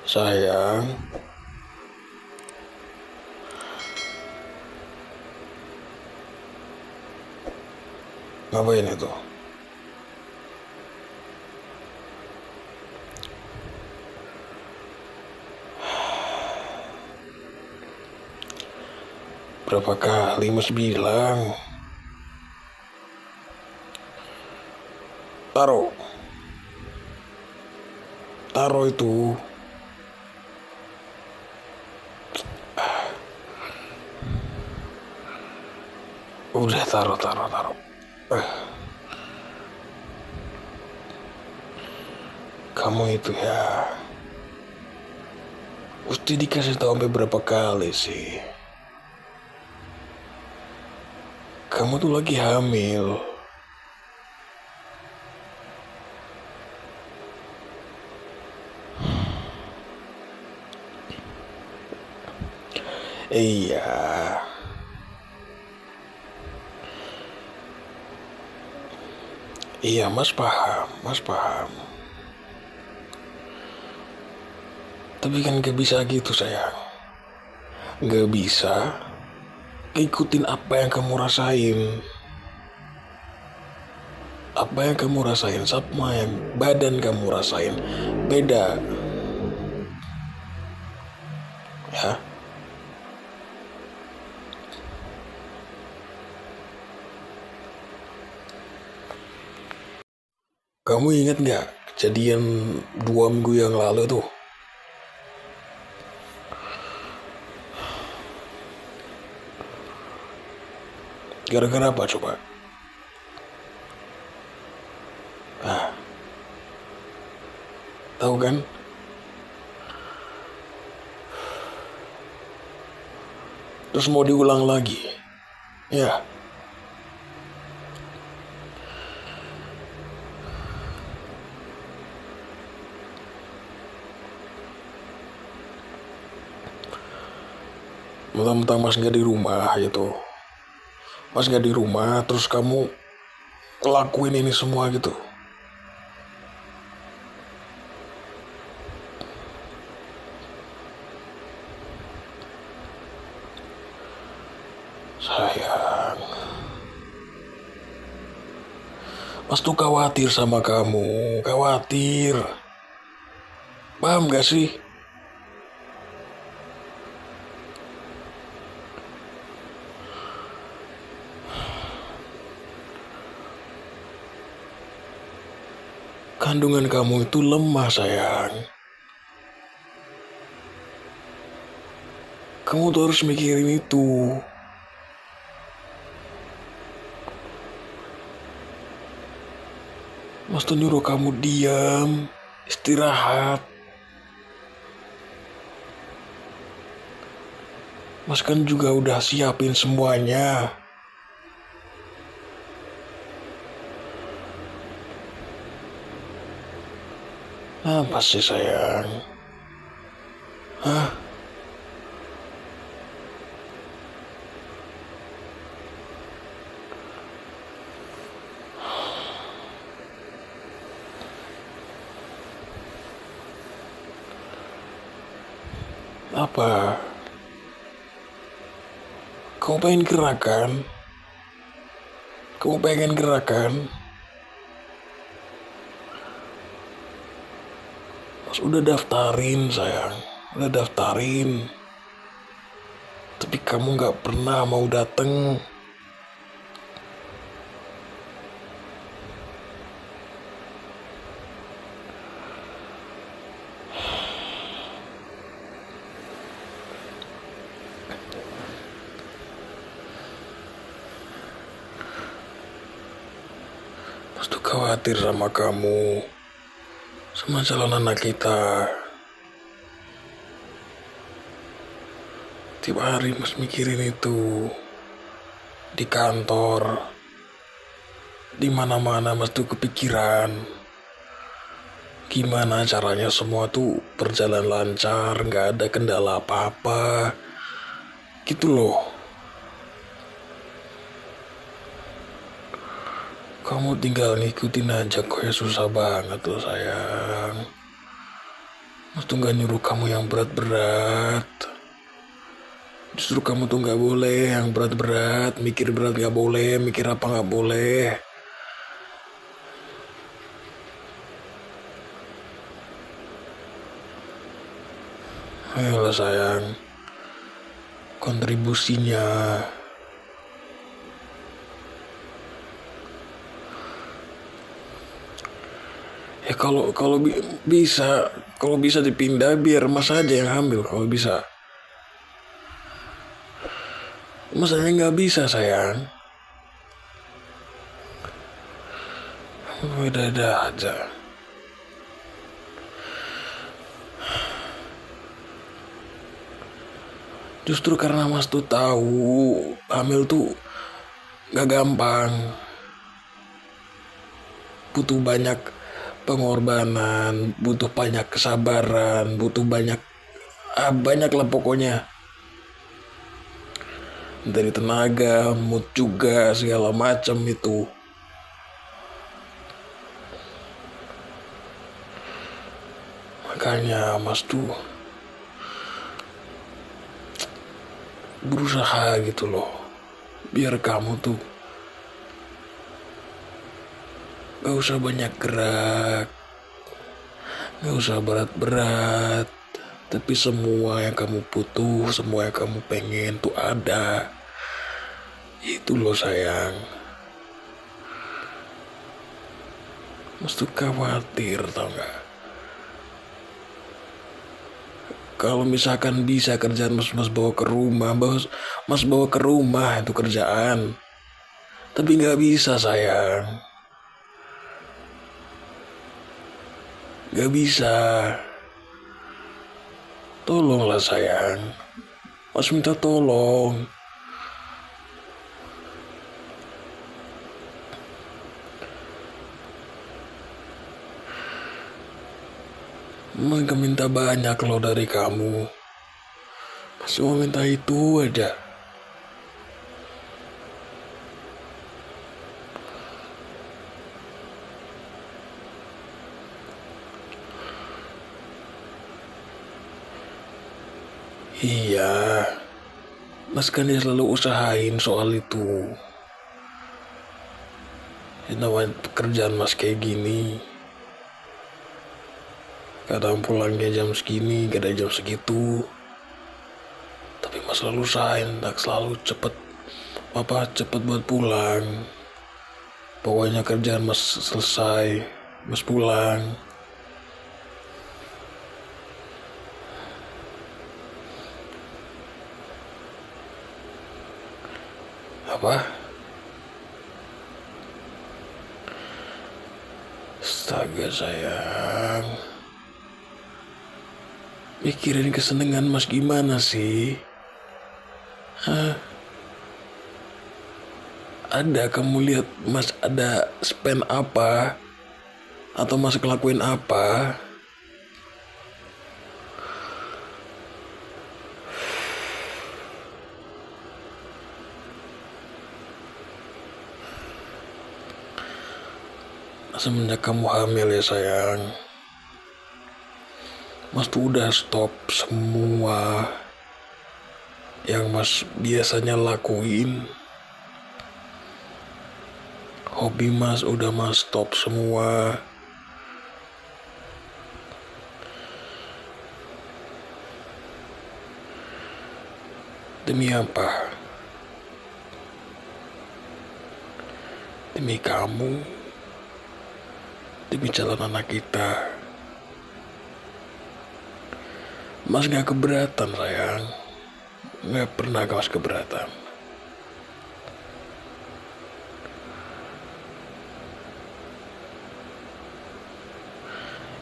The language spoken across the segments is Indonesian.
Sayang, ngapain itu? Berapa kali Mas bilang? Taruh, taruh itu. Udah taruh. Kamu itu ya, mesti dikasih tahu sampai berapa kali sih? Kamu tuh lagi hamil. Iya, iya Mas paham. Tapi kan gak bisa gitu sayang. Gak bisa ikutin apa yang kamu rasain. Apa yang kamu rasain sama yang badan kamu rasain beda. Ya, kamu ingat gak kejadian 2 minggu yang lalu tuh? Gara-gara apa coba? Ah, tahu kan? Terus mau diulang lagi? Ya, mentang-mentang Mas gak di rumah gitu. Mas gak di rumah, terus kamu ngelakuin ini semua gitu. Sayang, Mas tuh khawatir sama kamu, khawatir. Paham gak sih? Kandungan kamu itu lemah sayang. Kamu tuh harus mikirin itu. Mas tuh nyuruh kamu diam, istirahat. Mas kan juga udah siapin semuanya. Apa sih sayang? Hah? Apa? Kamu pengen gerakan? Kamu pengen gerakan? Mas udah daftarin sayang. Udah daftarin. Tapi kamu gak pernah mau dateng. Mas tuh khawatir sama kamu. Sama calon anak kita. Tiap hari Mas mikirin itu. Di kantor. Di mana-mana Mas tuh kepikiran. Gimana caranya semua tuh berjalan lancar, nggak ada kendala apa-apa. Gitu loh. Kamu tinggal ngikutin aja kok ya, susah banget loh sayang. Mas tuh gak nyuruh kamu yang berat-berat. Justru kamu tuh gak boleh yang berat-berat. Mikir berat gak boleh, mikir apa gak boleh. Ayolah sayang, kontribusinya. Ya kalau bisa dipindah biar mas aja yang hamil kalau bisa. Masanya nggak bisa sayang. Udah aja. Justru karena mas tuh tahu hamil tuh nggak gampang. Butuh banyak pengorbanan, butuh banyak kesabaran, butuh banyak lah pokoknya. Dari tenaga, mood juga, segala macam itu. Makanya mas tuh berusaha gitu loh. Biar kamu tuh gak usah banyak gerak, gak usah berat-berat. Tapi semua yang kamu butuh, semua yang kamu pengen tuh ada. Itu loh sayang. Mas tuh khawatir tau gak? Kalau misalkan bisa kerjaan mas bawa ke rumah, mas bawa ke rumah itu kerjaan. Tapi gak bisa sayang. Gak bisa. Tolonglah sayang. Mas minta tolong. Mas gak minta banyak loh dari kamu. Mas cuma minta itu aja. Iya, mas kan dia selalu usahain soal itu. Namanya pekerjaan mas kayak gini. Kadang pulangnya jam segini, kadang jam segitu. Tapi mas selalu usahain, tak selalu cepet buat pulang. Pokoknya kerjaan mas selesai, mas pulang. Apa? Astaga sayang. Mikirin kesenangan mas gimana sih? Hah? Ada kamu lihat mas ada spend apa? Atau mas ngelakuin apa? Semenjak kamu hamil ya sayang, mas tuh udah stop semua yang mas biasanya lakuin. Hobi mas udah mas stop semua. Demi apa? Demi kamu, demi calon anak kita. Mas gak keberatan sayang. Gak pernah mas keberatan.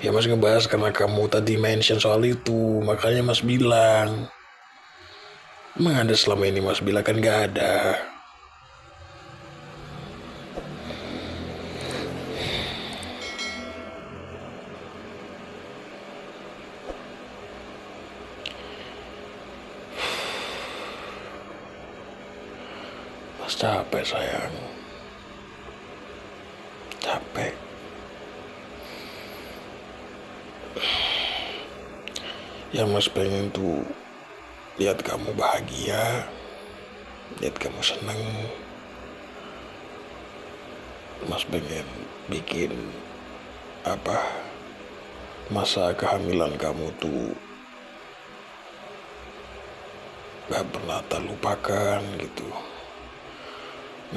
Ya mas ngebahas karena kamu tadi mention soal itu. Makanya mas bilang. Emang ada selama ini mas bilang kan gak ada. Mas capek sayang. Capek. Yang Mas pengen tuh lihat kamu bahagia, lihat kamu seneng. Mas pengen bikin masa kehamilan kamu tuh gak pernah terlupakan gitu.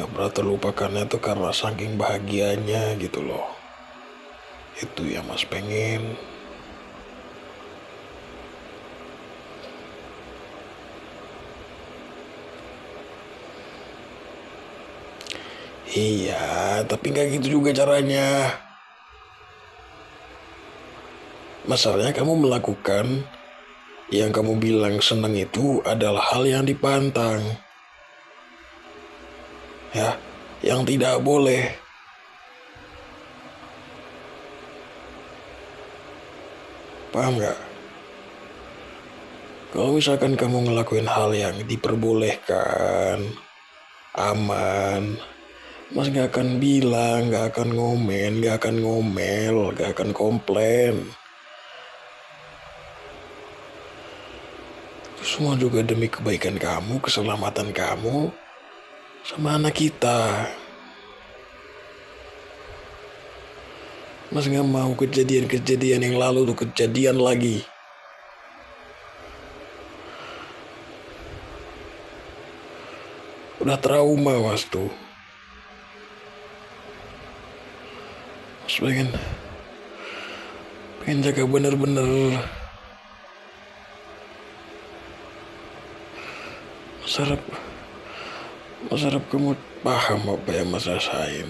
Gak pernah terlupakannya tuh karena saking bahagianya gitu loh. Itu yang Mas pengen. Iya, tapi gak gitu juga caranya. Masalahnya kamu melakukan yang kamu bilang senang itu adalah hal yang dipantang. Ya, yang tidak boleh. Paham gak? Kalau misalkan kamu ngelakuin hal yang diperbolehkan, aman, Mas gak akan bilang, gak akan ngomen, gak akan ngomel, gak akan komplain. Itu semua juga demi kebaikan kamu, keselamatan kamu, sama anak kita. Mas gak mau kejadian-kejadian yang lalu tuh kejadian lagi. Udah trauma Mas tuh. Mas pengen jaga bener-bener. Mas harap kamu paham apa yang Mas rasain.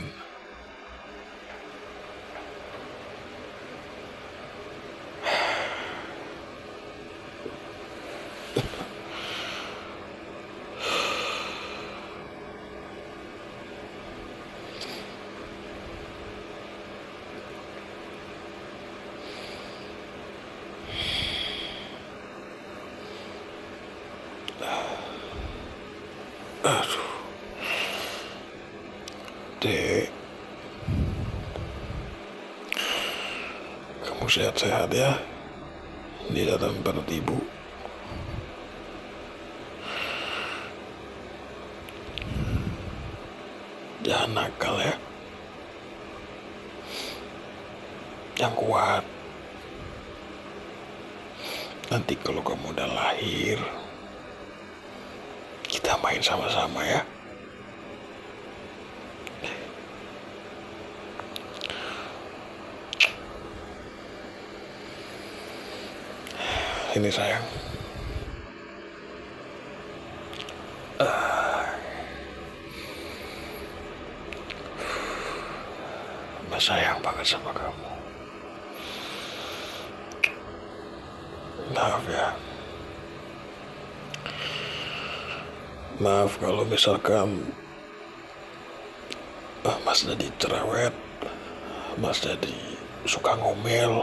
Aduh. Dek, kamu sehat-sehat ya di dalam perut ibu. Jangan nakal ya. Yang kuat. Nanti kalau kamu udah lahir, kita main sama-sama ya. Ini sayang. Mas sayang banget sama kamu. Maaf ya. Maaf kalau misalkan Mas jadi cerewet, Mas jadi suka ngomel.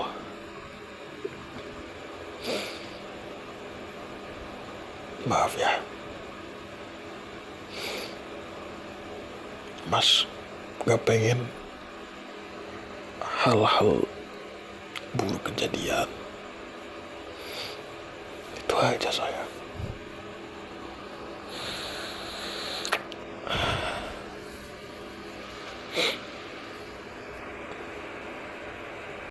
Maaf ya. Mas gak pengen hal-hal buruk kejadian. Itu aja sayang.